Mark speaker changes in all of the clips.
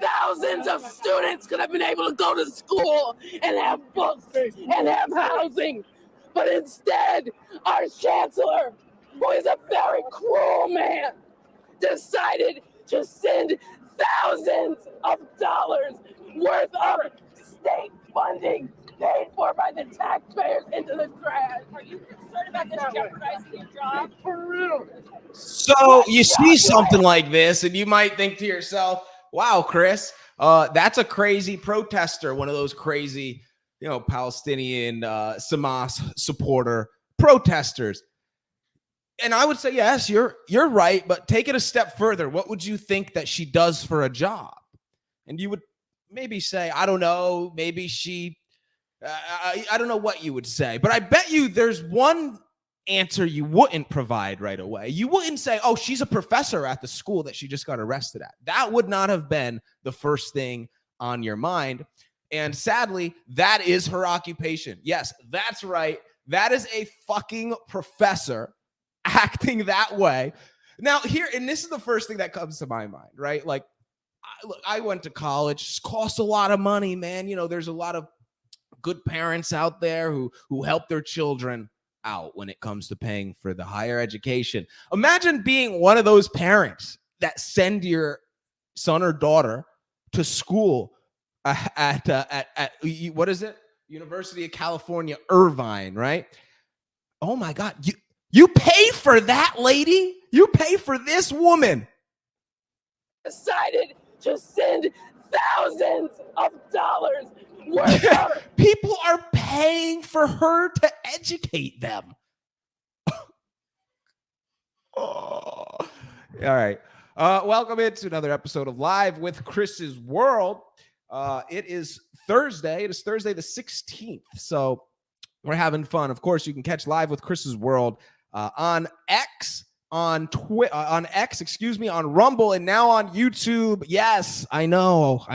Speaker 1: thousands of students could have been able to go to school and have books and have housing. But instead, our chancellor, who is a very cruel man, decided to send thousands of dollars worth of state funding paid for by the taxpayers into the trash. Are you concerned about this jeopardizing your job? For real.
Speaker 2: So you see something like this and you might think to yourself, wow, Chris, that's a crazy protester, one of those crazy, Palestinian Hamas supporter protesters. And I would say, yes, you're right, but take it a step further. What would you think that she does for a job? And you would maybe say, I don't know, maybe she, I don't know what you would say, but I bet you there's one answer you wouldn't provide right away. You wouldn't say, oh, she's a professor at the school that she just got arrested at. That would not have been the first thing on your mind. And sadly, that is her occupation. Yes, that's right. That is a fucking professor acting that way. Now here, and this is the first thing that comes to my mind, right? Like, I went to college. It costs a lot of money, man. There's a lot of good parents out there who help their children out when it comes to paying for the higher education. Imagine being one of those parents that send your son or daughter to school at what is it? University of California, Irvine, right? Oh my God, you pay for that, lady? You pay for this woman?
Speaker 1: Decided to send thousands of dollars worth of
Speaker 2: people are paying for her to educate them. All right. Welcome into another episode of Live with Chris's World. It is Thursday. It is Thursday the 16th. So we're having fun. Of course, you can catch Live with Chris's World on X, on Rumble, and now on YouTube. Yes, I know.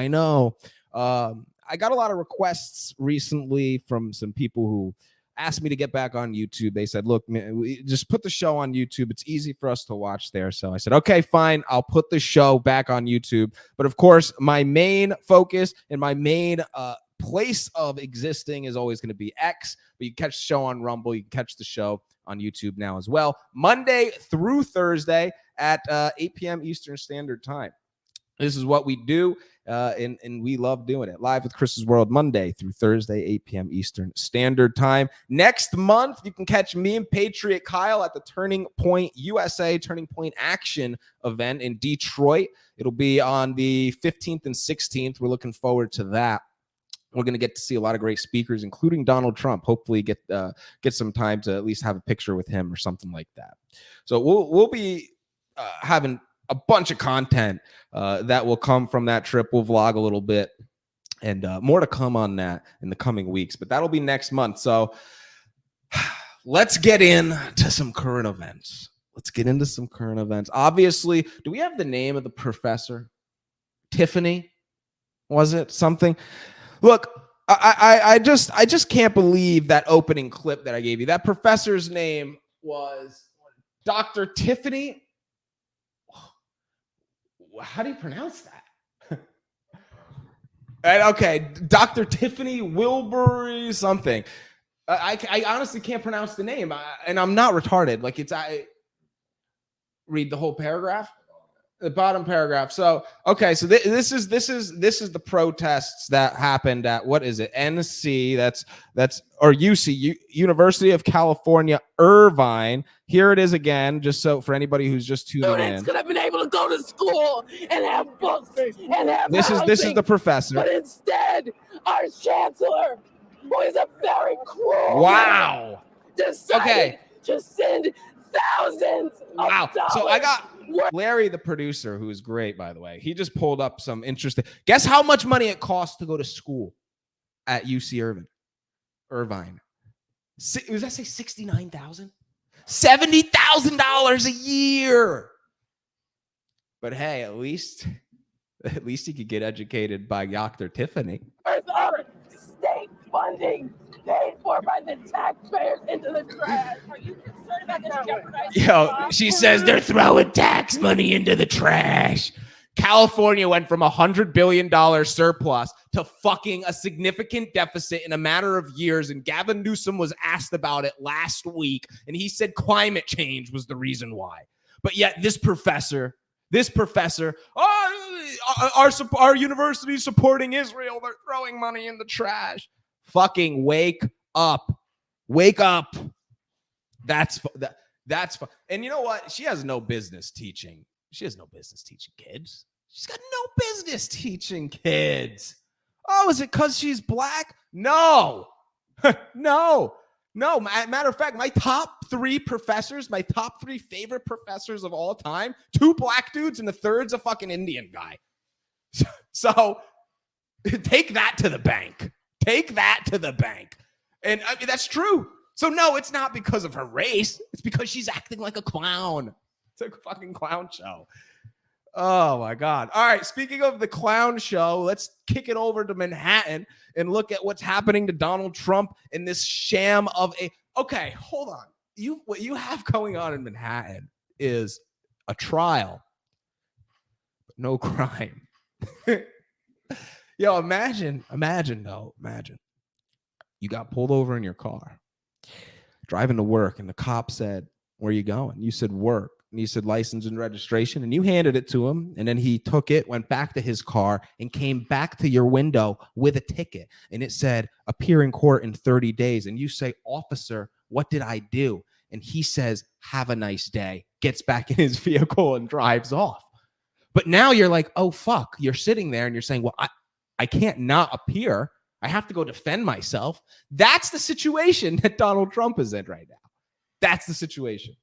Speaker 2: I got a lot of requests recently from some people who asked me to get back on YouTube. They said, look, man, we just put the show on YouTube. It's easy for us to watch there. So I said, okay, fine. I'll put the show back on YouTube. But of course, my main focus and my main place of existing is always going to be X. But you can catch the show on Rumble. You can catch the show on YouTube now as well. Monday through Thursday at 8 p.m. Eastern Standard Time. This is what we do, and we love doing it. Live with Chris's World, Monday through Thursday, 8 p.m. Eastern Standard Time. Next month, you can catch me and Patriot Kyle at the Turning Point USA Turning Point Action event in Detroit. It'll be on the 15th and 16th. We're looking forward to that. We're going to get to see a lot of great speakers, including Donald Trump. Hopefully get some time to at least have a picture with him or something like that. So we'll be having a bunch of content that will come from that trip. We'll vlog a little bit and more to come on that in the coming weeks, but that'll be next month. So let's get into some current events. Obviously, do we have the name of the professor? Tiffany? Was it something? Look, I just can't believe that opening clip that I gave you. That professor's name was Dr. Tiffany. How do you pronounce that? And okay, Dr. Tiffany Wilbury something. I honestly can't pronounce the name, and I'm not retarded. Like I read the whole paragraph, the bottom paragraph. So okay, so this is the protests that happened at, what is it? NC. That's or UC, University of California, Irvine. Here it is again, just so for anybody who's just tuning
Speaker 1: students
Speaker 2: in.
Speaker 1: Could have been able to go to school and have books and have
Speaker 2: This is the professor.
Speaker 1: But instead, our chancellor, who is a very cruel
Speaker 2: Wow.
Speaker 1: man, decided to send thousands of dollars.
Speaker 2: So I got Larry, the producer, who is great, by the way. He just pulled up some interesting. Guess how much money it costs to go to school at UC Irvine? Was that say $69,000? $70,000 a year. But hey, at least he could get educated by Dr. Tiffany.
Speaker 1: State funding paid for by the taxpayers into the trash. Are you concerned about this jeopardizing?
Speaker 2: She says they're throwing tax money into the trash. California went from $100 billion surplus to fucking a significant deficit in a matter of years. And Gavin Newsom was asked about it last week, and he said climate change was the reason why. But yet this professor, our university supporting Israel. They're throwing money in the trash. Fucking wake up. Wake up. That's fun. And you know what? She has no business teaching. She has no business teaching kids. She's got no business teaching kids. Oh, is it because she's black? No. No. Matter of fact, my top three favorite professors of all time, 2 black dudes and the third's a fucking Indian guy. So take that to the bank. Take that to the bank. And I mean, that's true. So no, it's not because of her race. It's because she's acting like a clown. It's a fucking clown show. Oh my God. All right. Speaking of the clown show, let's kick it over to Manhattan and look at what's happening to Donald Trump in this sham of a. Okay, hold on. What you have going on in Manhattan is a trial, but no crime. Yo, imagine. You got pulled over in your car, driving to work, and the cop said, "Where are you going?" You said, "Work." And he said, "License and registration." And you handed it to him. And then he took it, went back to his car, and came back to your window with a ticket. And it said, "Appear in court in 30 days. And you say, "Officer, what did I do?" And he says, "Have a nice day," gets back in his vehicle and drives off. But now you're like, oh, fuck. You're sitting there and you're saying, well, I can't not appear. I have to go defend myself. That's the situation that Donald Trump is in right now. That's the situation.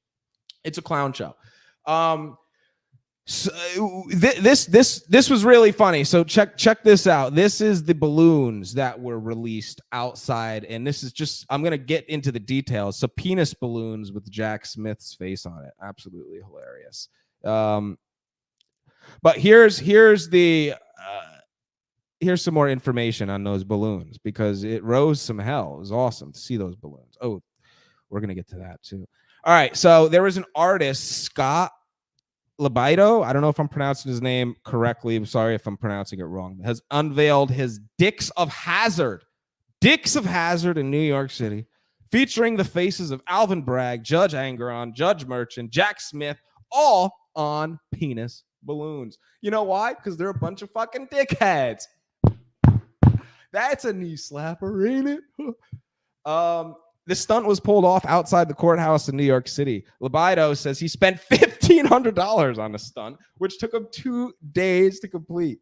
Speaker 2: It's a clown show. So this was really funny. So check this out. This is the balloons that were released outside, and this is just, I'm gonna get into the details. So penis balloons with Jack Smith's face on it. Absolutely hilarious. But here's some more information on those balloons because it rose some hell. It was awesome to see those balloons. Oh, we're gonna get to that too. All right, so there was an artist, Scott Libido. I don't know if I'm pronouncing his name correctly. I'm sorry if I'm pronouncing it wrong. Has unveiled his Dicks of Hazzard in New York City, featuring the faces of Alvin Bragg, Judge Angeron, Judge Merchant, Jack Smith, all on penis balloons. You know why? Because they're a bunch of fucking dickheads. That's a knee slapper, ain't it? This stunt was pulled off outside the courthouse in New York City. Libido says he spent $1,500 on the stunt, which took him 2 days to complete.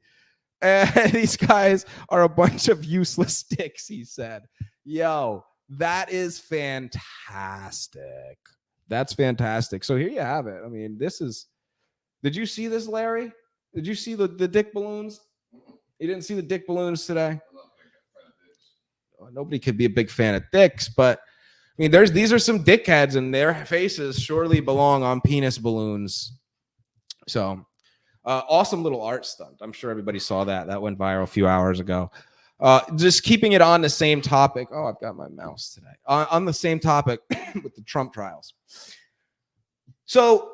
Speaker 2: And these guys are a bunch of useless dicks, he said. Yo, that is fantastic. That's fantastic. So here you have it. I mean, this is... Did you see this, Larry? Did you see the dick balloons? You didn't see the dick balloons today? Nobody could be a big fan of dicks, but I mean, these are some dickheads, and their faces surely belong on penis balloons. So, awesome little art stunt. I'm sure everybody saw that. That went viral a few hours ago. Just keeping it on the same topic. Oh, I've got my mouse today. On the same topic with the Trump trials. So,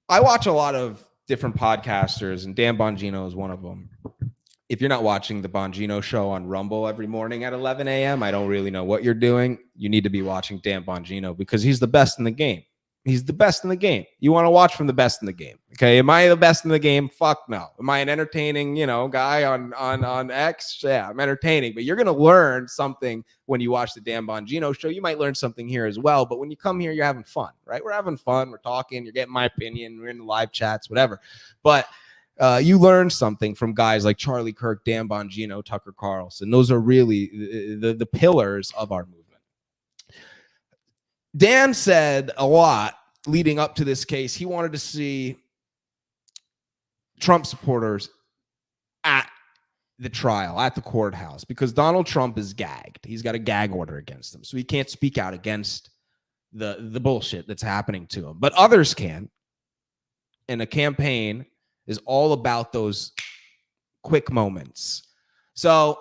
Speaker 2: I watch a lot of different podcasters, and Dan Bongino is one of them. If you're not watching the Bongino show on Rumble every morning at 11 a.m., I don't really know what you're doing. You need to be watching Dan Bongino because he's the best in the game. He's the best in the game. You want to watch from the best in the game. Okay. Am I the best in the game? Fuck no. Am I an entertaining, guy on X? Yeah, I'm entertaining, but you're going to learn something when you watch the Dan Bongino show. You might learn something here as well, but when you come here, you're having fun, right? We're having fun. We're talking. You're getting my opinion. We're in the live chats, whatever. But you learn something from guys like Charlie Kirk, Dan Bongino, Tucker Carlson. Those are really the pillars of our movement. Dan said a lot leading up to this case. He wanted to see Trump supporters at the trial, at the courthouse, because Donald Trump is gagged. He's got a gag order against him, so he can't speak out against the bullshit that's happening to him. But others can. And a campaign is all about those quick moments. So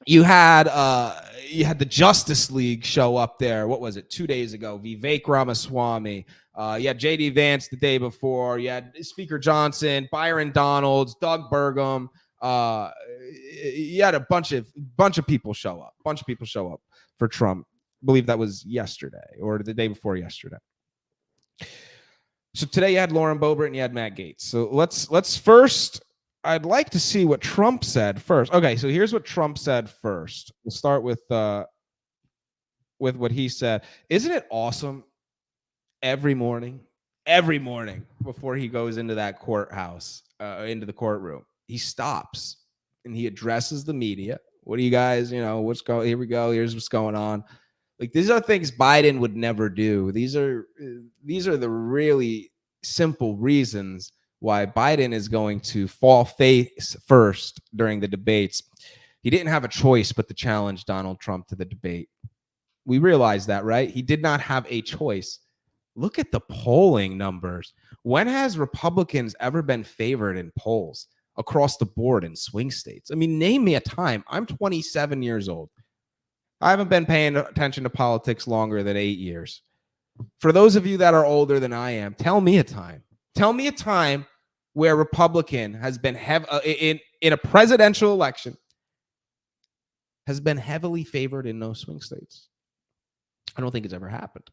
Speaker 2: you had the Justice League show up there. What was it? 2 days ago, Vivek Ramaswamy, You had J.D. Vance the day before. You had Speaker Johnson, Byron Donalds, Doug Burgum. You had a bunch of people show up. For Trump. I believe that was yesterday or the day before yesterday. So today you had Lauren Boebert and you had Matt Gaetz. So let's first. I'd like to see what Trump said first. Okay, so here's what Trump said first. We'll start with what he said. Isn't it awesome? Every morning before he goes into that courthouse, into the courtroom, he stops and he addresses the media. What do you guys, what's going? Here we go. Here's what's going on. Like, these are things Biden would never do. These are the really simple reasons why Biden is going to fall face first during the debates. He didn't have a choice but to challenge Donald Trump to the debate. We realize that, right? He did not have a choice. Look at the polling numbers. When has Republicans ever been favored in polls across the board in swing states? I mean, name me a time. I'm 27 years old. I haven't been paying attention to politics longer than 8 years. For those of you that are older than I am, tell me a time. Tell me a time where Republican has been in a presidential election has been heavily favored in no swing states. I don't think it's ever happened.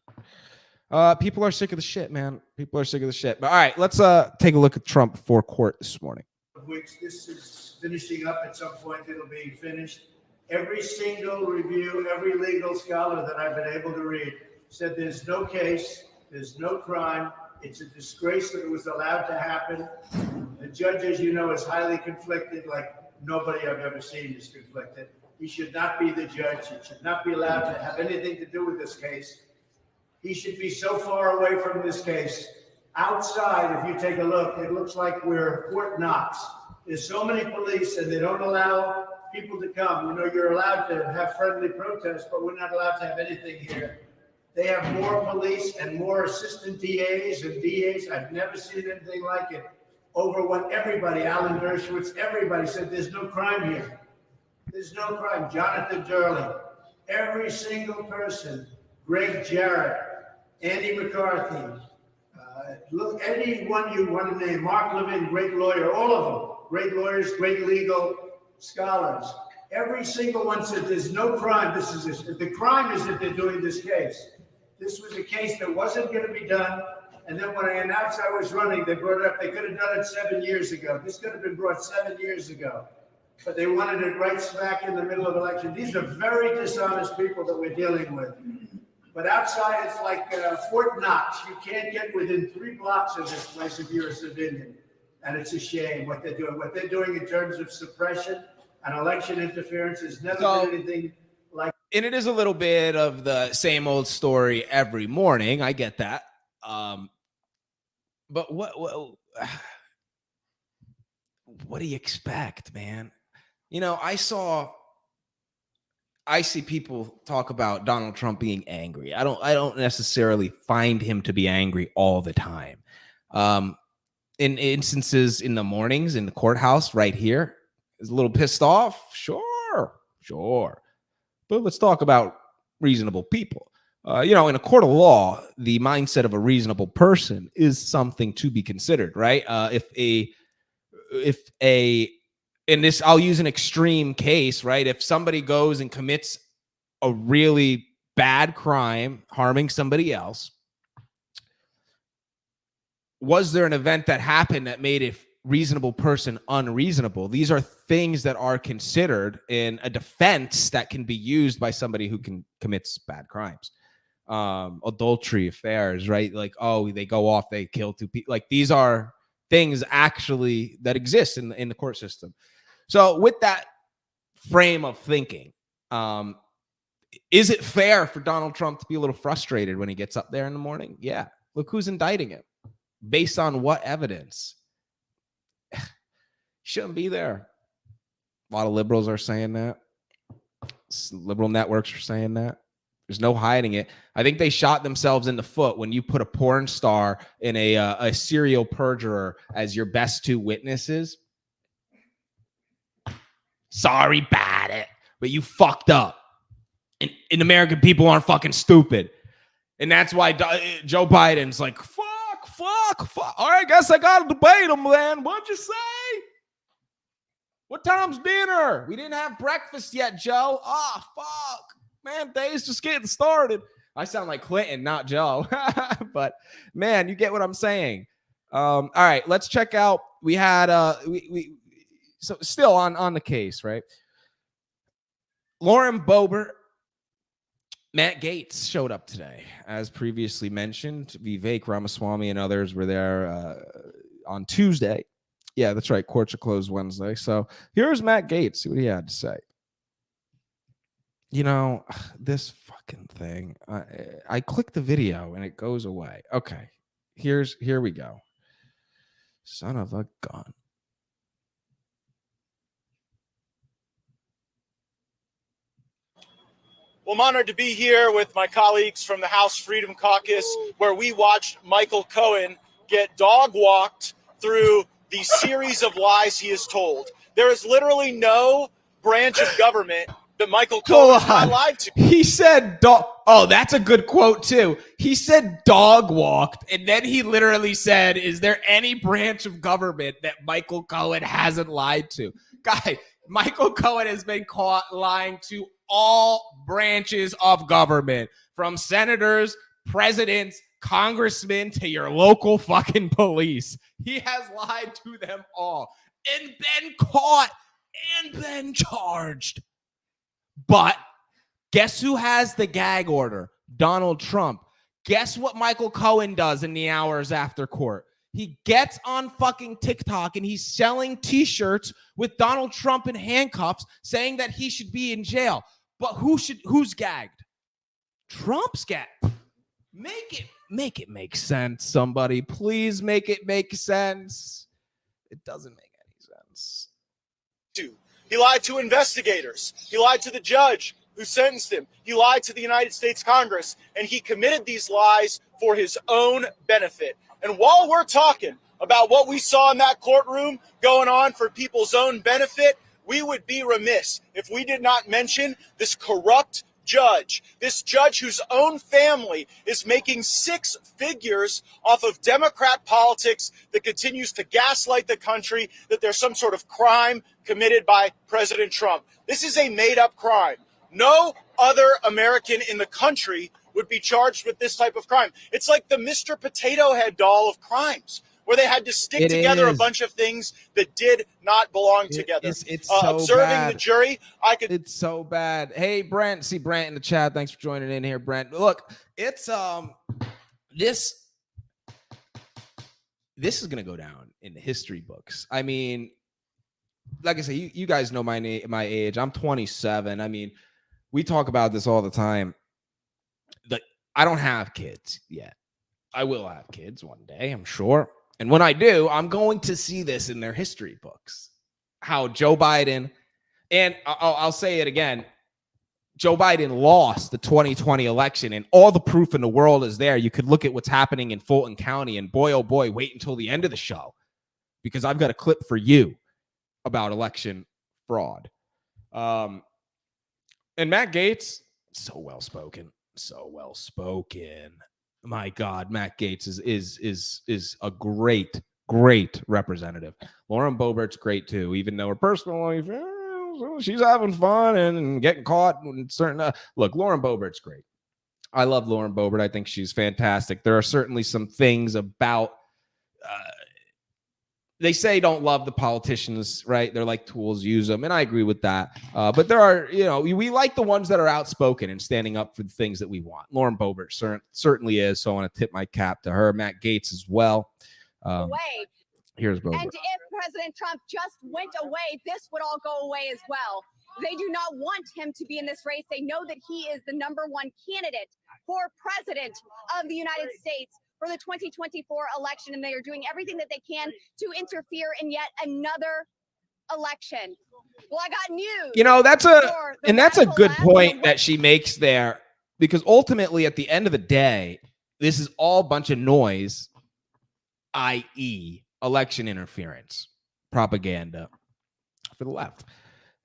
Speaker 2: People are sick of the shit, man. People are sick of the shit. But all right, let's take a look at Trump before court this morning.
Speaker 3: Which this is finishing up at some point. It'll be finished. Every single review, every legal scholar that I've been able to read said there's no case, there's no crime. It's a disgrace that it was allowed to happen. The judge, as you know, is highly conflicted, like nobody I've ever seen is conflicted. He should not be the judge. He should not be allowed to have anything to do with this case. He should be so far away from this case. Outside, if you take a look, it looks like we're Fort Knox. There's so many police and they don't allow people to come. You're allowed to have friendly protests, but we're not allowed to have anything here. They have more police and more assistant DAs and DAs. I've never seen anything like it. Over what everybody, Alan Dershowitz, everybody said there's no crime here. There's no crime. Jonathan Durley, every single person, Greg Jarrett, Andy McCarthy, look, anyone you want to name, Mark Levin, great lawyer, all of them, great lawyers, great legal scholars. Every single one said there's no crime. The crime is that they're doing this case. This was a case that wasn't going to be done. And then when I announced I was running, they brought it up. They could have done it 7 years ago. This could have been brought 7 years ago. But they wanted it right smack in the middle of election. These are very dishonest people that we're dealing with. But outside, it's like Fort Knox. You can't get within 3 blocks of this place if you're a civilian. And it's a shame what they're doing. What they're doing in terms of suppression and election interference has never been anything like.
Speaker 2: And it is a little bit of the same old story every morning. I get that. But what do you expect, man? I see people talk about Donald Trump being angry. I don't necessarily find him to be angry all the time. In instances in the mornings in the courthouse right here, is a little pissed off. Sure. But let's talk about reasonable people. In a court of law, the mindset of a reasonable person is something to be considered, right? In this, I'll use an extreme case, right? If somebody goes and commits a really bad crime, harming somebody else, was there an event that happened that made a reasonable person unreasonable? These are things that are considered in a defense that can be used by somebody who commits bad crimes. Adultery, affairs, right? Like, they go off, they kill 2 people. Like, these are things actually that exist in the court system. So with that frame of thinking, is it fair for Donald Trump to be a little frustrated when he gets up there in the morning? Yeah. Look who's indicting him. Based on what evidence? He shouldn't be there. A lot of liberals are saying that. Liberal networks are saying that. There's no hiding it. I think they shot themselves in the foot when you put a porn star and a serial perjurer as your best 2 witnesses. Sorry about it, but you fucked up. And American people aren't fucking stupid. And that's why Joe Biden's like, fuck. All right, guess I got to debate him, man. What'd you say? What time's dinner? We didn't have breakfast yet, Joe. Oh, fuck. Man, day's just getting started. I sound like Clinton, not Joe. But, man, you get what I'm saying. All right, let's check out. We had so still on the case, right? Lauren Boebert, Matt Gaetz showed up today, as previously mentioned. Vivek Ramaswamy and others were there on Tuesday. Yeah, that's right. Courts are closed Wednesday. So here's Matt Gaetz. See what he had to say. You know, this fucking thing. I click the video and it goes away. Okay, here we go. Son of a gun.
Speaker 4: Well, I'm honored to be here with my colleagues from the House Freedom Caucus, where we watched Michael Cohen get dog walked through the series of lies he has told. There is literally no branch of government that Michael Cohen has not lied to.
Speaker 2: He said dog. Oh, that's a good quote too. He said dog walked, and then he literally said, "Is there any branch of government that Michael Cohen hasn't lied to?" Guy, Michael Cohen has been caught lying to all branches of government, from senators, presidents, congressmen, to your local fucking police. He has lied to them all and been caught and been charged. But guess who has the gag order? Donald Trump. Guess what Michael Cohen does in the hours after court? He gets on fucking TikTok and he's selling t-shirts with Donald Trump in handcuffs, saying that he should be in jail. But who's gagged? Trump's gagged. Make it make sense, somebody. Please make it make sense. It doesn't make any sense.
Speaker 4: He lied to investigators. He lied to the judge who sentenced him. He lied to the United States Congress, and he committed these lies for his own benefit. And while we're talking about what we saw in that courtroom going on for people's own benefit, we would be remiss if we did not mention this corrupt judge, this judge whose own family is making six figures off of Democrat politics that continues to gaslight the country that there's some sort of crime committed by President Trump. This is a made-up crime. No other American in the country would be charged with this type of crime. It's like the Mr. Potato Head doll of crimes, where they had to stick together a bunch of things that did not belong together.
Speaker 2: It's so
Speaker 4: observing
Speaker 2: bad.
Speaker 4: The jury,
Speaker 2: It's so bad. Hey, Brent. See Brent in the chat. Thanks for joining in here, Brent. Look, it's this is gonna go down in the history books. I mean, like I say, you guys know my age. I'm 27. I mean, we talk about this all the time. I don't have kids yet. I will have kids one day, I'm sure. And when I do, I'm going to see this in their history books. How Joe Biden, and I'll say it again, Joe Biden lost the 2020 election, and all the proof in the world is there. You could look at what's happening in Fulton County, and boy, oh boy, wait until the end of the show, because I've got a clip for you about election fraud. And Matt Gaetz, so well-spoken. My God, Matt Gaetz is a great representative. Lauren Boebert's great too, even though her personal life, she's having fun and getting caught in certain. Look, Lauren Boebert's great. I love Lauren Boebert. I think she's fantastic. There are certainly some things about. They say don't love the politicians, right? They're like tools, use them. And I agree with that. But there are, we like the ones that are outspoken and standing up for the things that we want. Lauren Boebert certainly is. So I want to tip my cap to her. Matt Gaetz as well. Here's Boebert.
Speaker 5: And if President Trump just went away, this would all go away as well. They do not want him to be in this race. They know that he is the number one candidate for president of the United States for the 2024 election, and they are doing everything that they can to interfere in yet another election. Well, I got news.
Speaker 2: That's a good point that she makes there, because ultimately at the end of the day, this is all a bunch of noise, i.e. election interference, propaganda for the left.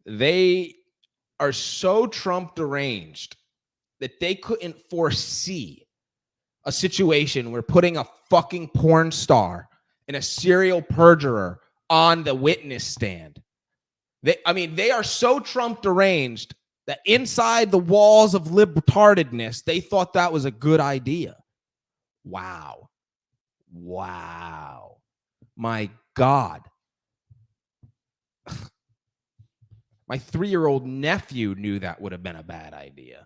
Speaker 2: They are so Trump deranged that they couldn't foresee a situation where putting a fucking porn star and a serial perjurer on the witness stand. They are so Trump deranged that inside the walls of libertardedness, they thought that was a good idea. Wow. My God. My 3-year-old nephew knew that would have been a bad idea.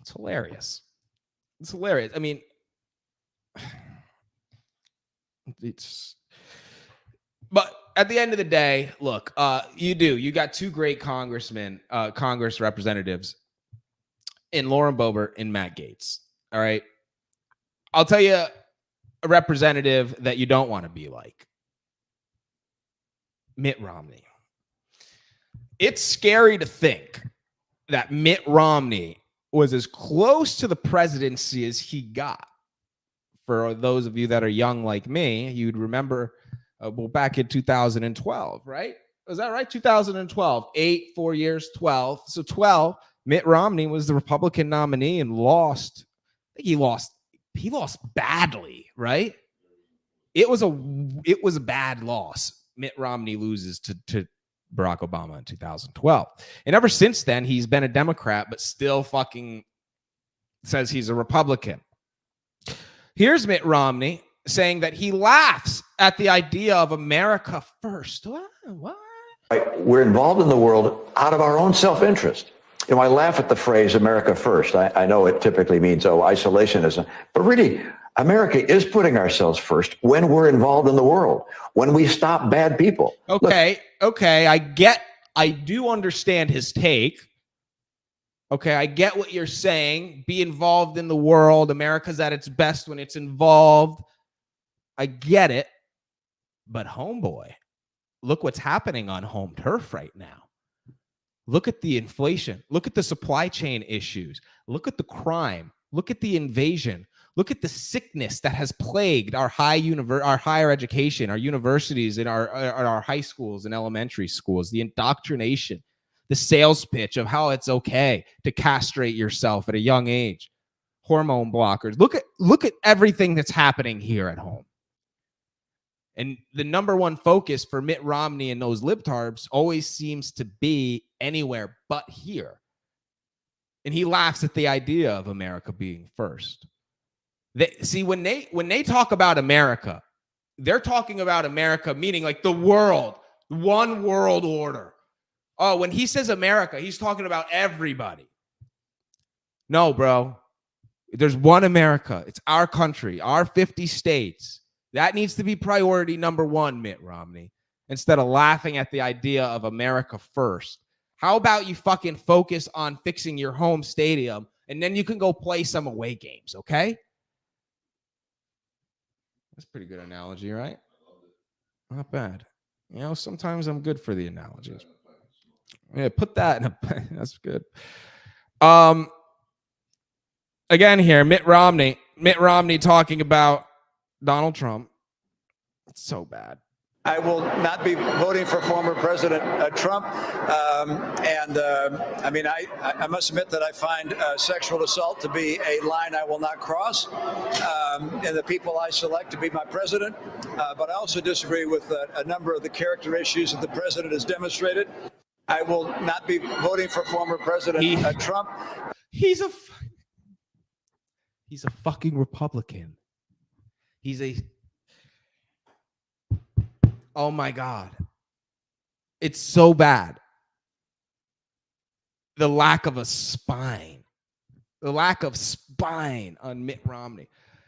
Speaker 2: It's hilarious. I mean, but at the end of the day, look, you got two great Congress representatives in Lauren Boebert and Matt Gaetz. All right. I'll tell you a representative that you don't want to be like. Mitt Romney. It's scary to think that Mitt Romney was as close to the presidency as he got. For those of you that are young like me, you'd remember back in 2012, right? Was that right? 2012, 4 years, 12. So 12, Mitt Romney was the Republican nominee and lost. I think he lost badly, right? It was a bad loss. Mitt Romney loses to Barack Obama in 2012. And ever since then, he's been a Democrat, but still fucking says he's a Republican. Here's Mitt Romney saying that he laughs at the idea of America first. What?
Speaker 6: We're involved in the world out of our own self-interest. You know, I laugh at the phrase America first. I know it typically means, isolationism, but really, America is putting ourselves first when we're involved in the world, when we stop bad people.
Speaker 2: Okay. I do understand his take. Okay, I get what you're saying. Be involved in the world. America's at its best when it's involved. I get it. But homeboy, look what's happening on home turf right now. Look at the inflation. Look at the supply chain issues. Look at the crime. Look at the invasion. Look at the sickness that has plagued our higher education, our universities, and our high schools and elementary schools. The indoctrination, the sales pitch of how it's okay to castrate yourself at a young age, hormone blockers. Look at everything that's happening here at home. And the number one focus for Mitt Romney and those libtarbs always seems to be anywhere but here. And he laughs at the idea of America being first. When they talk about America, they're talking about America meaning like the world, one world order. Oh, when he says America, he's talking about everybody. No, bro. There's one America. It's our country, our 50 states. That needs to be priority number one, Mitt Romney, instead of laughing at the idea of America first. How about you fucking focus on fixing your home stadium, and then you can go play some away games, okay? That's a pretty good analogy, right? Not bad. You know, sometimes I'm good for the analogies. Yeah, put that in a. That's good. Again here, Mitt Romney talking about Donald Trump. It's so bad.
Speaker 7: I will not be voting for former President Trump. I must admit that I find sexual assault to be a line I will not cross, and the people I select to be my president. But I also disagree with a number of the character issues that the president has demonstrated. I will not be voting for former President Trump.
Speaker 2: He's a fucking Republican. Oh my God. It's so bad. The lack of spine on Mitt Romney.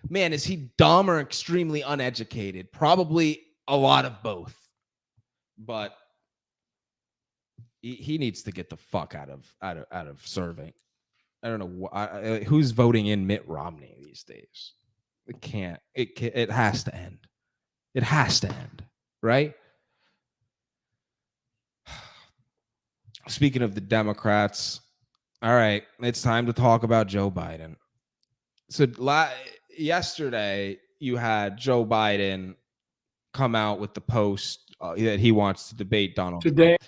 Speaker 2: Man, is he dumb or extremely uneducated? Probably a lot of both. But he needs to get the fuck out of serving. I don't know who's voting in Mitt Romney these days. It can't. It has to end. It has to end. Right? Speaking of the Democrats, all right, it's time to talk about Joe Biden. So yesterday, you had Joe Biden come out with the post that he wants to debate Donald Trump.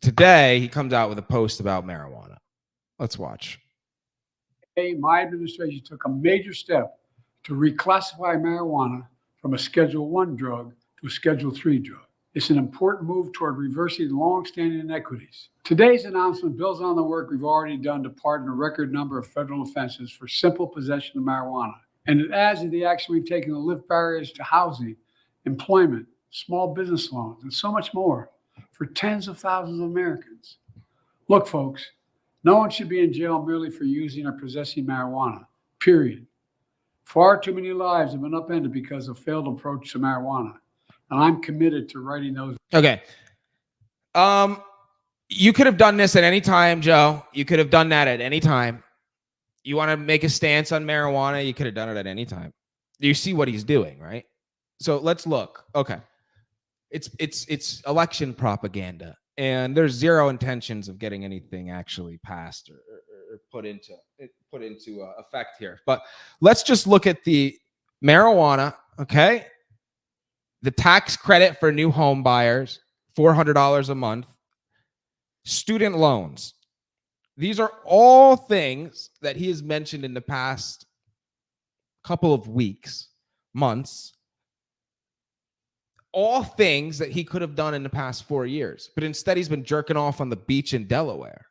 Speaker 2: Today, he comes out with a post about marijuana. Let's watch.
Speaker 8: My administration took a major step to reclassify marijuana from a Schedule I drug to a Schedule III drug. It's an important move toward reversing long-standing inequities. Today's announcement builds on the work we've already done to pardon a record number of federal offenses for simple possession of marijuana. And it adds to the action we've taken to lift barriers to housing, employment, small business loans, and so much more for tens of thousands of Americans. Look, folks, no one should be in jail merely for using or possessing marijuana, period. Far too many lives have been upended because of failed approach to marijuana. And I'm committed to writing those.
Speaker 2: Okay. You could have done this at any time, Joe. You could have done that at any time. You want to make a stance on marijuana, you could have done it at any time. You see what he's doing, right? So let's look. Okay. It's election propaganda, and there's zero intentions of getting anything actually passed or put into effect here. But let's just look at the marijuana, okay? The tax credit for new home buyers, $400 a month. Student loans. These are all things that he has mentioned in the past couple of weeks, months. All things that he could have done in the past 4 years. But instead, he's been jerking off on the beach in Delaware.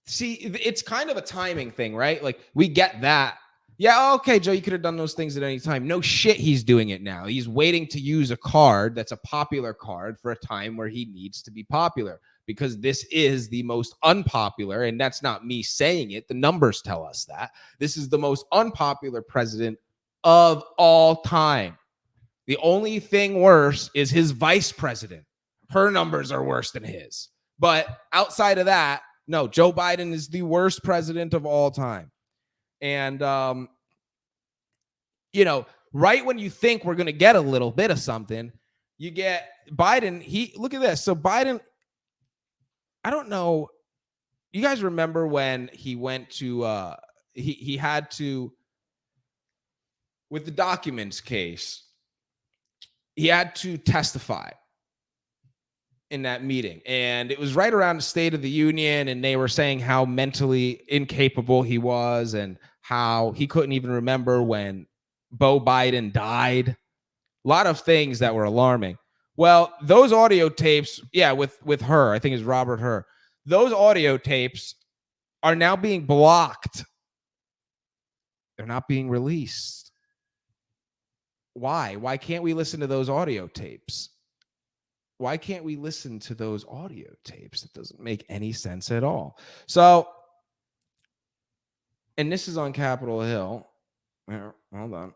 Speaker 2: See, it's kind of a timing thing, right? Like, we get that. Yeah, okay, Joe, you could have done those things at any time. No shit, he's doing it now. He's waiting to use a card that's a popular card for a time where he needs to be popular, because this is the most unpopular, and that's not me saying it. The numbers tell us that. This is the most unpopular president of all time. The only thing worse is his vice president. Her numbers are worse than his. But outside of that, no, Joe Biden is the worst president of all time. And, right when you think we're going to get a little bit of something, you get Biden. Look at this. So Biden, I don't know. You guys remember when he went to, he had to, with the documents case, he had to testify in that meeting. And it was right around the State of the Union, and they were saying how mentally incapable he was and how he couldn't even remember when Beau Biden died. A lot of things that were alarming. Well, those audio tapes, with her, I think it's Robert Hur, those audio tapes are now being blocked. They're not being released. Why? Why can't we listen to those audio tapes? Why can't we listen to those audio tapes? It doesn't make any sense at all. So, and this is on Capitol Hill. Hold on.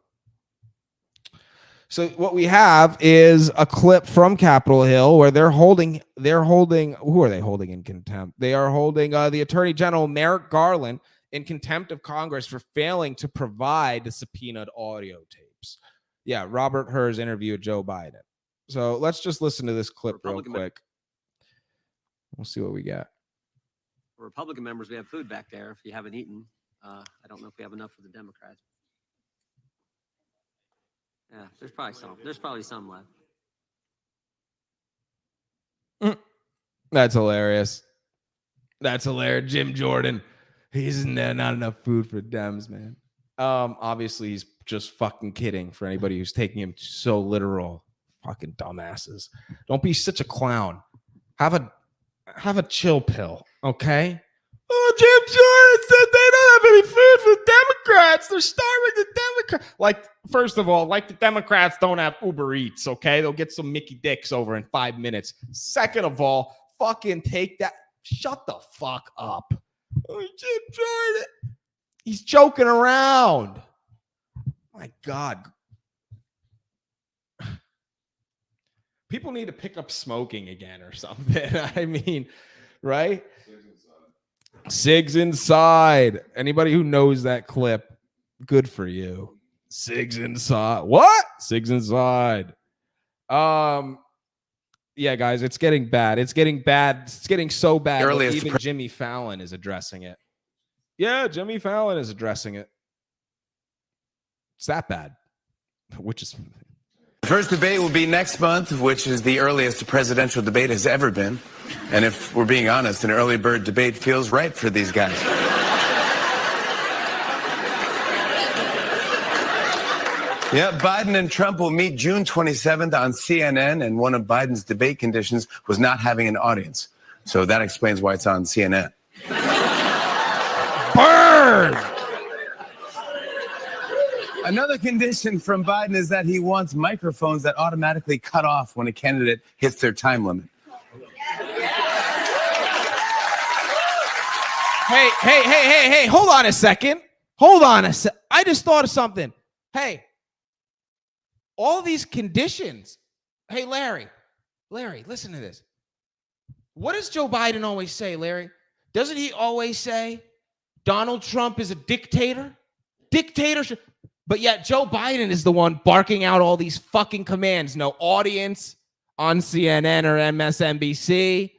Speaker 2: So what we have is a clip from Capitol Hill where they're holding, who are they holding in contempt? They are holding the Attorney General Merrick Garland in contempt of Congress for failing to provide the subpoenaed audio tapes. Yeah, Robert Hur's interview with Joe Biden. So let's just listen to this clip real quick. We'll see what we got.
Speaker 9: For Republican members, we have food back there. If you haven't eaten, I don't know if we have enough for the Democrats. Yeah, there's probably some left.
Speaker 2: That's hilarious. That's hilarious. Jim Jordan. He's not enough food for Dems, man. Obviously, he's just fucking kidding for anybody who's taking him so literal. Fucking dumbasses. Don't be such a clown. Have a chill pill, okay? Oh, Jim Jordan said they don't have any food for the Democrats. They're starving the Democrats. Like, first of all, like the Democrats don't have Uber Eats, okay? They'll get some Mickey Dicks over in 5 minutes. Second of all, fucking take that. Shut the fuck up. Oh, Jim Jordan. He's joking around. My God. People need to pick up smoking again or something. I mean, right? Sig's inside. Anybody who knows that clip, good for you. Sig's inside. What? Sig's inside. Yeah, guys, it's getting bad. It's getting bad. It's getting so bad that even Jimmy Fallon is addressing it. Yeah, Jimmy Fallon is addressing it. It's that bad. Which is...
Speaker 10: The first debate will be next month, which is the earliest a presidential debate has ever been. And if we're being honest, an early bird debate feels right for these guys. Yeah, Biden and Trump will meet June 27th on CNN, and one of Biden's debate conditions was not having an audience. So that explains why it's on CNN.
Speaker 2: Burn!
Speaker 10: Another condition from Biden is that he wants microphones that automatically cut off when a candidate hits their time limit.
Speaker 2: Hey, hold on a second. I just thought of something. Hey, all these conditions. Hey, Larry, listen to this. What does Joe Biden always say, Larry? Doesn't he always say Donald Trump is a dictator? Dictatorship. But yet Joe Biden is the one barking out all these fucking commands. No audience on CNN or MSNBC.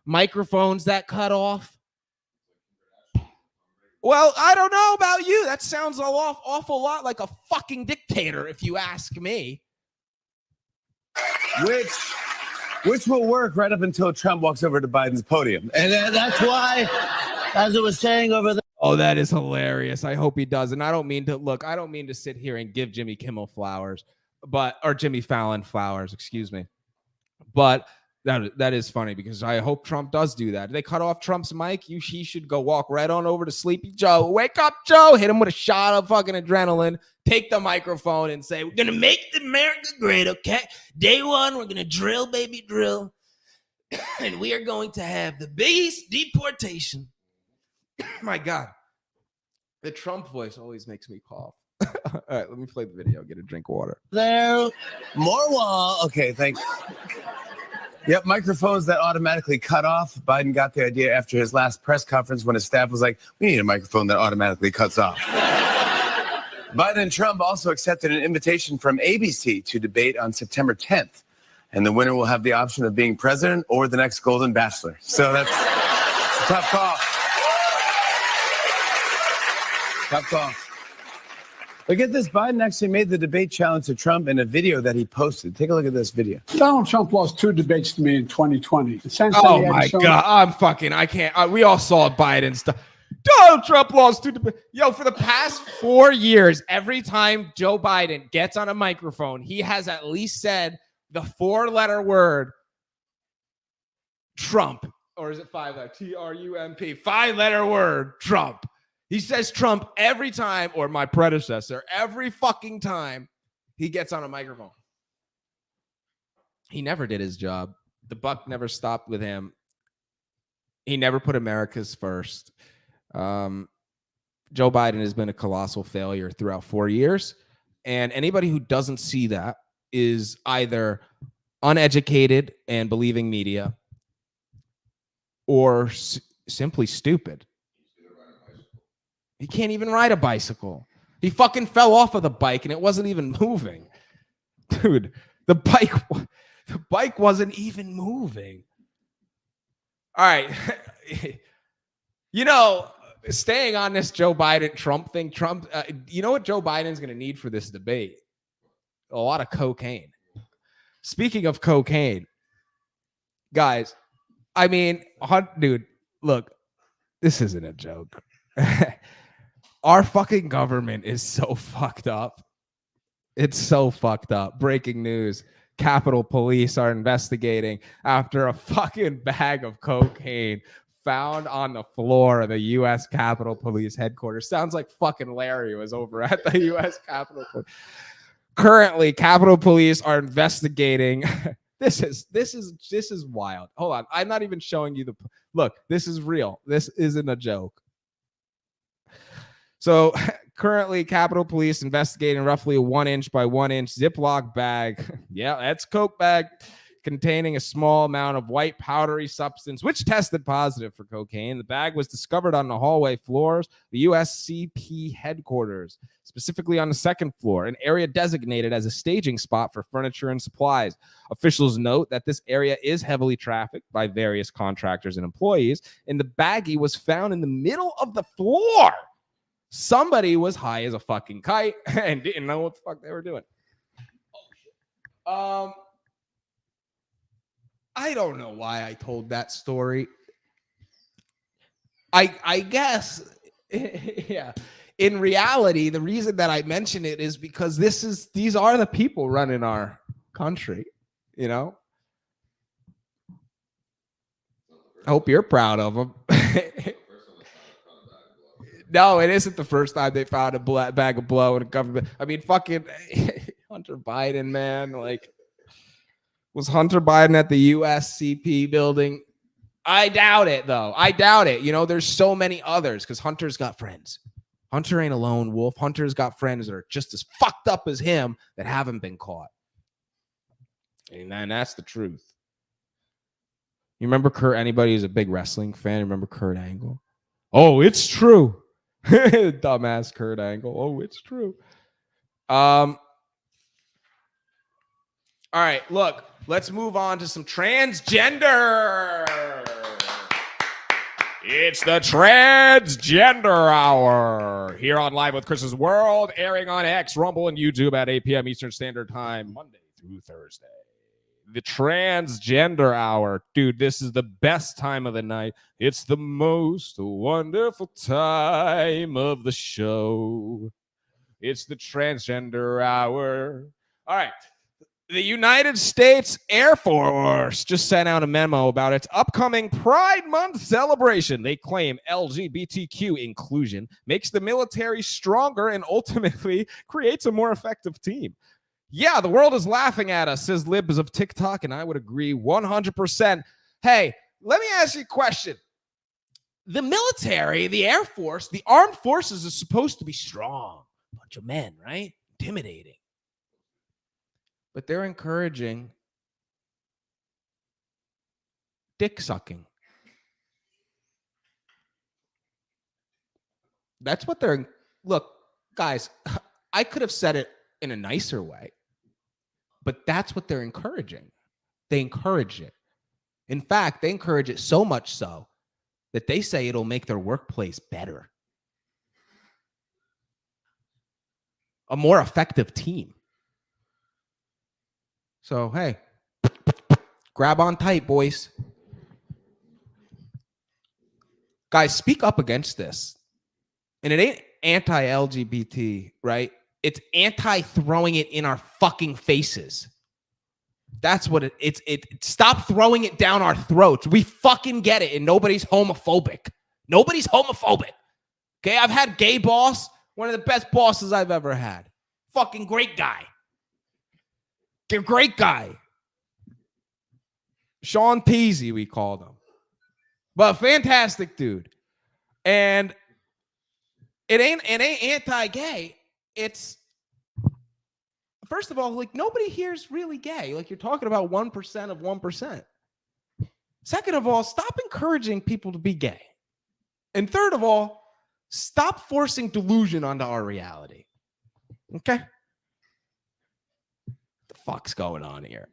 Speaker 2: Microphones that cut off. Well, I don't know about you. That sounds an awful lot like a fucking dictator, if you ask me.
Speaker 10: Which will work right up until Trump walks over to Biden's podium.
Speaker 11: And that's why, as I was saying over there.
Speaker 2: Oh, that is hilarious. I hope he does. And I don't mean to sit here and give Jimmy Kimmel flowers, or Jimmy Fallon flowers, excuse me. But that is funny because I hope Trump does do that. If they cut off Trump's mic, he should go walk right on over to Sleepy Joe. Wake up, Joe. Hit him with a shot of fucking adrenaline. Take the microphone and say, we're going to make America great, okay? Day one, we're going to drill, baby, drill. And we are going to have the biggest deportation. My God. The Trump voice always makes me cough. All right, let me play the video. Get a drink of water.
Speaker 11: There, more wall.
Speaker 10: Okay, thanks. Yep, microphones that automatically cut off. Biden got the idea after his last press conference when his staff was like, we need a microphone that automatically cuts off. Biden and Trump also accepted an invitation from ABC to debate on September 10th. And the winner will have the option of being president or the next Golden Bachelor. So that's a tough call. Tough call. Look at this. Biden actually made the debate challenge to Trump in a video that he posted. Take a look at this video.
Speaker 8: Donald Trump lost 2 debates to me in 2020.
Speaker 2: Oh my God. I can't. We all saw Biden stuff. Donald Trump lost 2 debates. Yo, for the past 4 years, every time Joe Biden gets on a microphone, he has at least said the 4-letter word Trump. Or is it 5-letter? Trump. 5-letter word Trump. He says Trump every time, or my predecessor, every fucking time he gets on a microphone. He never did his job. The buck never stopped with him. He never put America's first. Joe Biden has been a colossal failure throughout 4 years. And anybody who doesn't see that is either uneducated and believing media or simply stupid. He can't even ride a bicycle. He fucking fell off of the bike and it wasn't even moving. Dude, the bike wasn't even moving. All right. Staying on this Joe Biden Trump thing, you know what Joe Biden's going to need for this debate? A lot of cocaine. Speaking of cocaine, guys, I mean, dude, look, this isn't a joke. Our fucking government is so fucked up. It's so fucked up. Breaking news. Capitol Police are investigating after a fucking bag of cocaine found on the floor of the U.S. Capitol Police headquarters. Sounds like fucking Larry was over at the U.S. Capitol Police. Currently, Capitol Police are investigating. This is wild. Hold on. I'm not even showing you look, this is real. This isn't a joke. So currently, Capitol Police investigating roughly a 1-inch by 1-inch Ziploc bag. Yeah, that's Coke bag containing a small amount of white powdery substance, which tested positive for cocaine. The bag was discovered on the hallway floors, the USCP headquarters, specifically on the 2nd floor, an area designated as a staging spot for furniture and supplies. Officials note that this area is heavily trafficked by various contractors and employees, and the baggie was found in the middle of the floor. Somebody was high as a fucking kite and didn't know what the fuck they were doing. I don't know why I told that story. I guess, yeah, in reality, the reason that I mention it is because these are the people running our country, you know? I hope you're proud of them. No, it isn't the first time they found a bag of blow in a government. I mean, fucking Hunter Biden, man. Like, was Hunter Biden at the USCP building? I doubt it, though. I doubt it. You know, there's so many others because Hunter's got friends. Hunter ain't a lone wolf. Hunter's got friends that are just as fucked up as him that haven't been caught. And that's the truth. You remember anybody who's a big wrestling fan, remember Kurt Angle? Oh, it's true. Dumbass Kurt Angle. Oh, it's true. All right, look, let's move on to some transgender. It's the Transgender Hour here on Live with Chris's World, airing on X, Rumble, and YouTube at 8 p.m. Eastern Standard Time, Monday through Thursday. The Transgender Hour. Dude, this is the best time of the night. It's the most wonderful time of the show. It's the Transgender Hour. All right. The United States Air Force just sent out a memo about its upcoming Pride Month celebration. They claim LGBTQ inclusion makes the military stronger and ultimately creates a more effective team. Yeah, the world is laughing at us, says Libs of TikTok, and I would agree 100%. Hey, let me ask you a question. The military, the Air Force, the armed forces is supposed to be strong. Bunch of men, right? Intimidating. But they're encouraging dick sucking. That's what they're... Look, guys, I could have said it in a nicer way, but that's what they're encouraging. They encourage it. In fact, they encourage it so much so that they say it'll make their workplace better. A more effective team. So, hey, grab on tight, boys. Guys, speak up against this. And it ain't anti-LGBT, right? It's anti-throwing it in our fucking faces. That's what it's. Stop throwing it down our throats. We fucking get it, and nobody's homophobic. Nobody's homophobic. Okay, I've had gay boss, one of the best bosses I've ever had. Fucking great guy. They're great guy. Sean Teasy, we called him. But fantastic dude. And it ain't anti-gay. It's, first of all, like, nobody here is really gay. Like, you're talking about 1% of 1%. Second of all, stop encouraging people to be gay. And third of all, stop forcing delusion onto our reality. Okay? Fuck's going on here?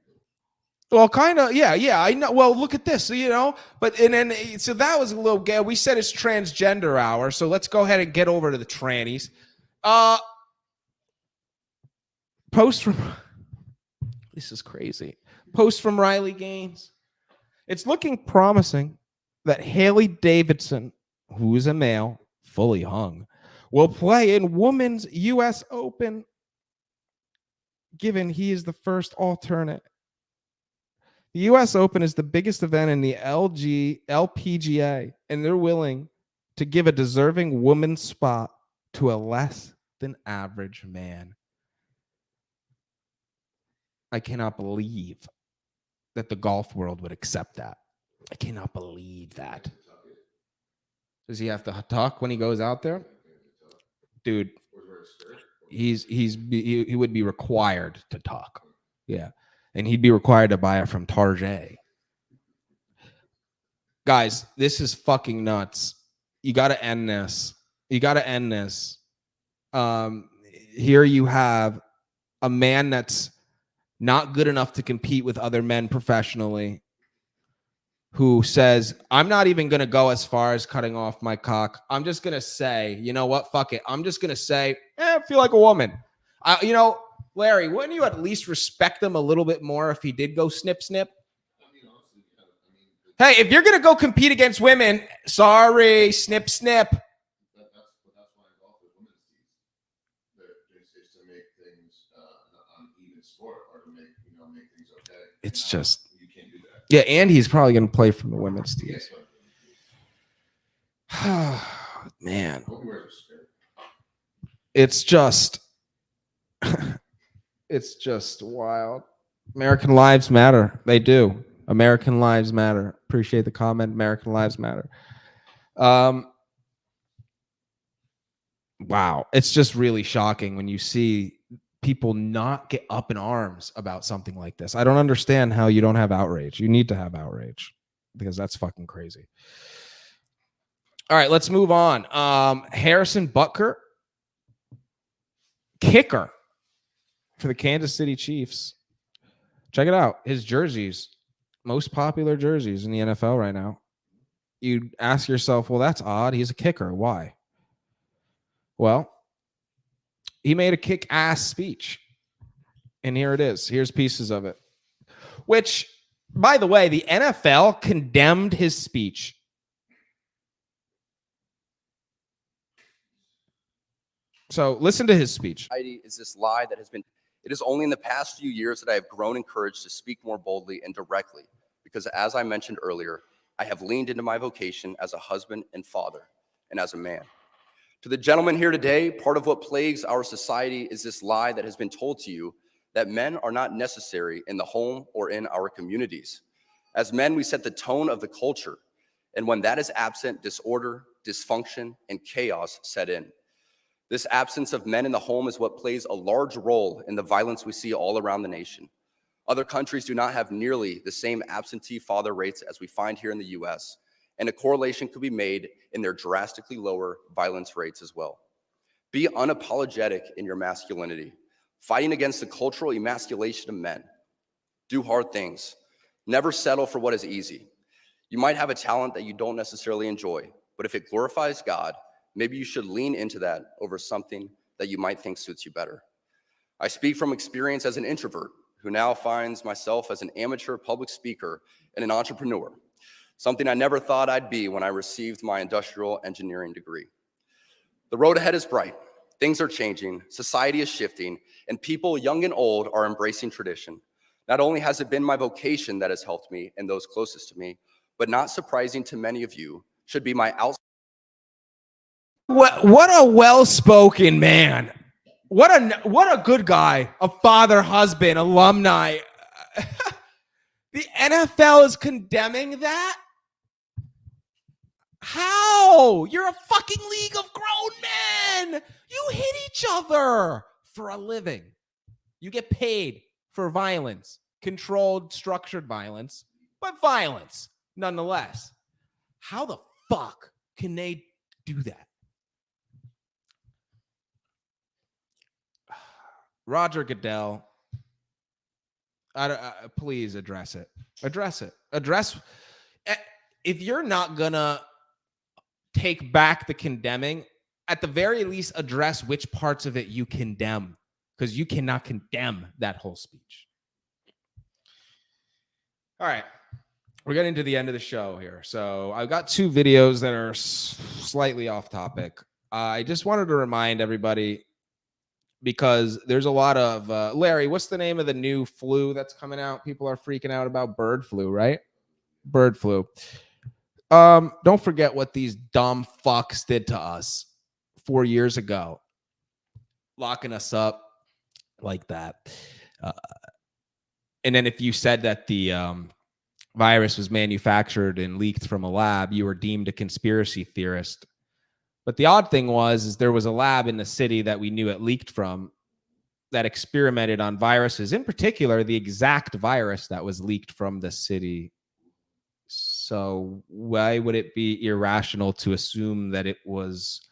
Speaker 2: Well, kind of, yeah, I know. Well, look at this, so, you know, so that was a little gay. We said it's Transgender Hour, so let's go ahead and get over to the trannies. Post from, this is crazy. Post from Riley Gaines. It's looking promising that Haley Davidson, who is a male, fully hung, will play in Women's U.S. Open, given he is the first alternate. The U.S. Open is the biggest event in the LPGA, and they're willing to give a deserving woman's spot to a less than average man. I cannot believe that the golf world would accept that. I cannot believe that. Does he have to talk when he goes out there? Dude, he would be required to talk. Yeah. And he'd be required to buy it from Target. Guys, this is fucking nuts. You got to end this. You got to end this. Here you have a man that's not good enough to compete with other men professionally, who says, I'm not even going to go as far as cutting off my cock. I'm just going to say, you know what? Fuck it. I'm just going to say, I feel like a woman. You know, Larry, wouldn't you at least respect him a little bit more if he did go snip, snip? Hey, if you're going to go compete against women, sorry, snip, snip. It's just, yeah, and he's probably going to play for the women's teams. Man, it's just wild. American lives matter. They do. American lives matter. Appreciate the comment. American lives matter. Wow. It's just really shocking when you see people not get up in arms about something like this. I don't understand how you don't have outrage. You need to have outrage because that's fucking crazy. All right, let's move on. Harrison Butker, kicker for the Kansas City Chiefs. Check it out. His jerseys, most popular jerseys in the NFL right now. You ask yourself, well, that's odd. He's a kicker. Why? Well, he made a kick-ass speech. And here it is. Here's pieces of it. Which, by the way, the NFL condemned his speech. So listen to his speech.
Speaker 12: Is this lie that has been, it is only in the past few years that I have grown in courage to speak more boldly and directly, because as I mentioned earlier, I have leaned into my vocation as a husband and father and as a man. To the gentleman here today, part of what plagues our society is this lie that has been told to you that men are not necessary in the home or in our communities. As men, we set the tone of the culture, and when that is absent, disorder, dysfunction, and chaos set in. This absence of men in the home is what plays a large role in the violence we see all around the nation. Other countries do not have nearly the same absentee father rates as we find here in the US, and a correlation could be made in their drastically lower violence rates as well. Be unapologetic in your masculinity, fighting against the cultural emasculation of men. Do hard things. Never settle for what is easy. You might have a talent that you don't necessarily enjoy, but if it glorifies God, maybe you should lean into that over something that you might think suits you better. I speak from experience as an introvert who now finds myself as an amateur public speaker and an entrepreneur, something I never thought I'd be when I received my industrial engineering degree. The road ahead is bright. Things are changing, society is shifting, and people young and old are embracing tradition. Not only has it been my vocation that has helped me and those closest to me, but not surprising to many of you, should be my outside.
Speaker 2: What a well-spoken man. What a good guy. A father, husband, alumni. The NFL is condemning that? How? You're a fucking league of grown men. You hit each other for a living. You get paid for violence, controlled, structured violence, but violence nonetheless. How the fuck can they do that? Roger Goodell, please address it. Address it. If you're not gonna take back the condemning, at the very least address which parts of it you condemn, because you cannot condemn that whole speech. All right, we're getting to the end of the show here. So I've got two videos that are slightly off topic. I just wanted to remind everybody, because there's a lot of Larry, what's the name of the new flu that's coming out? People are freaking out about bird flu, right? Bird flu. Don't forget what these dumb fucks did to us 4 years ago, locking us up like that. And then if you said that the virus was manufactured and leaked from a lab, you were deemed a conspiracy theorist. But the odd thing is there was a lab in the city that we knew it leaked from that experimented on viruses, in particular, the exact virus that was leaked from the city. So why would it be irrational to assume that it was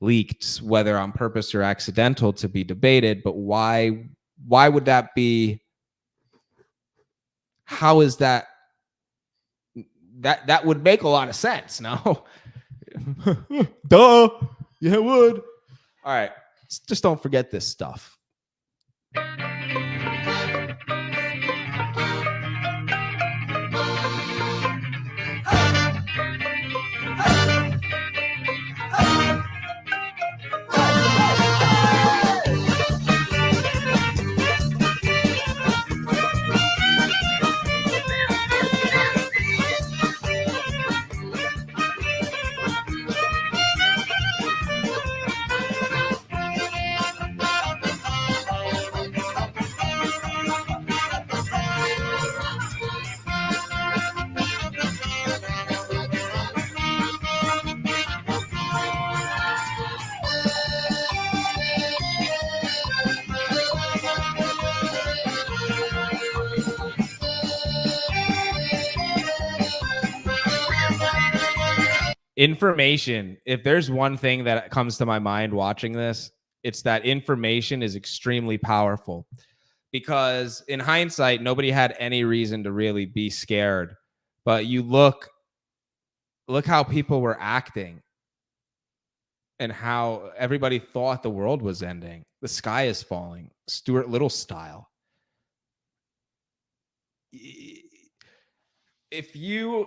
Speaker 2: leaked, whether on purpose or accidental, to be debated? But why would that be? How is that? That would make a lot of sense, no? Duh. Yeah, it would. All right. Just don't forget this stuff. Information. If there's one thing that comes to my mind watching this, it's that information is extremely powerful. Because in hindsight, nobody had any reason to really be scared. But you look how people were acting and how everybody thought the world was ending. The sky is falling. Stuart Little style. If you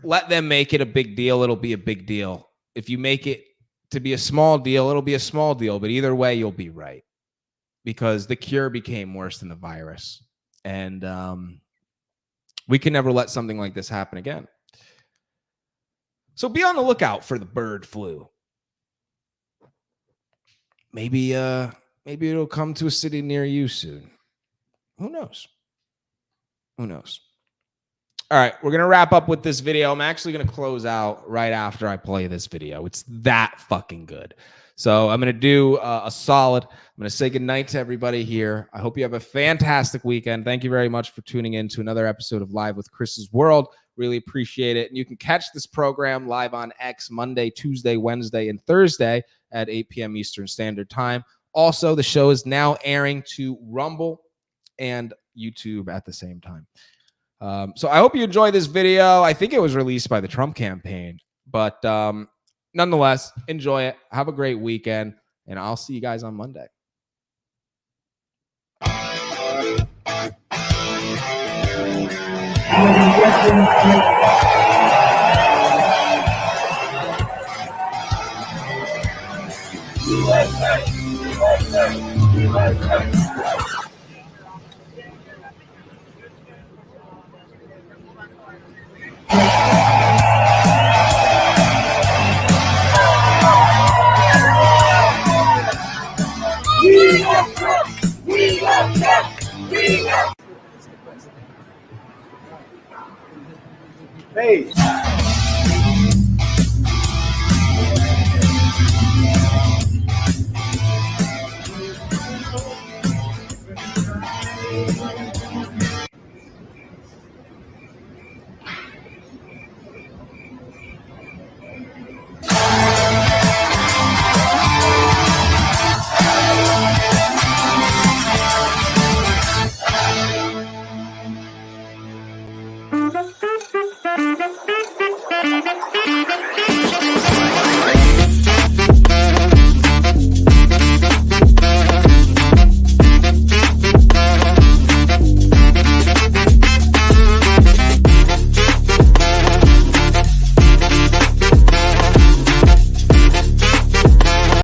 Speaker 2: let them make it a big deal, it'll be a big deal. If you make it to be a small deal, it'll be a small deal. But either way, you'll be right. Because the cure became worse than the virus. And we can never let something like this happen again. So be on the lookout for the bird flu. Maybe it'll come to a city near you soon. Who knows? Who knows? All right, we're going to wrap up with this video. I'm actually going to close out right after I play this video. It's that fucking good. So I'm going to do a solid. I'm going to say goodnight to everybody here. I hope you have a fantastic weekend. Thank you very much for tuning in to another episode of Live with Chris's World. Really appreciate it. And you can catch this program live on X Monday, Tuesday, Wednesday, and Thursday at 8 p.m. Eastern Standard Time. Also, the show is now airing to Rumble and YouTube at the same time. So I hope you enjoyed this video. I think it was released by the Trump campaign, but nonetheless, enjoy it. Have a great weekend, and I'll see you guys on Monday.
Speaker 3: Hey.